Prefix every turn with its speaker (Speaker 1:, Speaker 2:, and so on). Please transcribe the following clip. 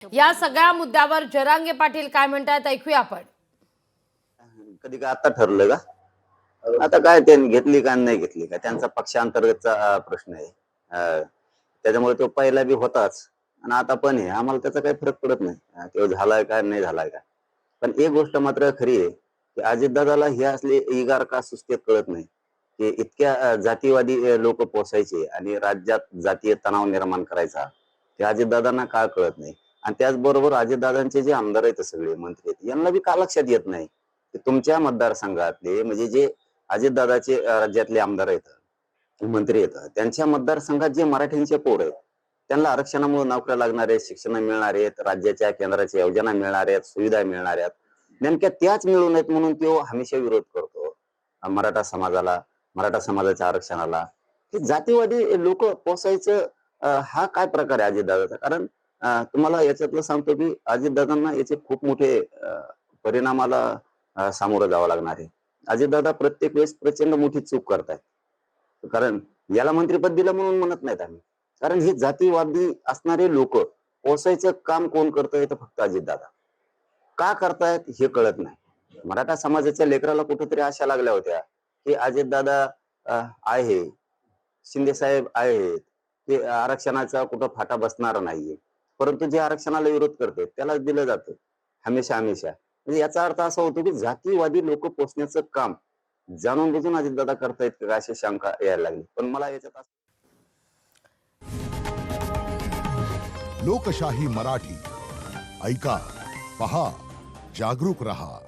Speaker 1: या सगळ्या मुद्द्यावर जरांगे पाटील काय म्हणतात ऐकूया आपण.
Speaker 2: कधी का आता ठरलं का? आता काय त्यांनी घेतली का नाही घेतली का त्यांचा पक्षांतर्गतचा प्रश्न आहे. त्याच्यामुळे तो पहिला बी होताच आणि आता पण आहे. आम्हाला त्याचा काही फरक पडत नाही. तो झालाय का नाही झालाय का. पण एक गोष्ट मात्र खरी आहे की अजितदादाला हे असले इगार का सुस्तेत कळत नाही की इतक्या जातीवादी लोक पोसायचे आणि राज्यात जातीय तणाव निर्माण करायचा ते अजितदादांना का कळत नाही. आणि त्याचबरोबर अजितदादांचे जे आमदार आहेत सगळे मंत्री आहेत यांना बी का लक्षात येत नाही की तुमच्या मतदारसंघातले म्हणजे जे अजितदादाचे राज्यातले आमदार आहेत मंत्री आहेत त्यांच्या मतदारसंघात जे मराठ्यांचे पोर आहेत त्यांना आरक्षणामुळे नोकऱ्या लागणार आहेत, शिक्षण मिळणार आहेत, राज्याच्या केंद्राच्या योजना मिळणार आहेत, सुविधा मिळणार आहेत, नेमक्या त्याच मिळू नयेत म्हणून तो हमेशा विरोध करतो मराठा समाजाला, मराठा समाजाच्या आरक्षणाला. हे जातीवादी लोक पोसायचं हा काय प्रकार आहे अजितदादाचा. कारण तुम्हाला याच्यातलं सांगतो की अजितदादांना याचे खूप मोठे परिणामाला सामोरं जावं लागणार आहे. अजितदादा प्रत्येक वेळेस प्रचंड मोठी चूक करतायत. कारण याला मंत्रिपद दिलं म्हणून म्हणत नाहीत आम्ही, कारण ही जातीवादी असणारे लोक पोसायचं काम कोण करतंय तर फक्त अजितदादा. का करतायत हे कळत नाही. मराठा समाजाच्या लेकराला कुठेतरी आशा लागल्या होत्या की अजितदादा आहे, शिंदे साहेब आहेत, ते आरक्षणाचा कुठं फाटा बसणार नाहीये, परंतु जे आरक्षणाला विरोध करते त्याला दिलं जातं हमेशा हमेशा. म्हणजे याचा अर्थ असा होतो की जातीवादी लोक पोचण्याचं काम जाणून बुजून अजितदादा करतायत का अशी शंका यायला लागली. पण मला याच्यात
Speaker 3: लोकशाही मराठी ऐका, पहा, जागरूक रहा.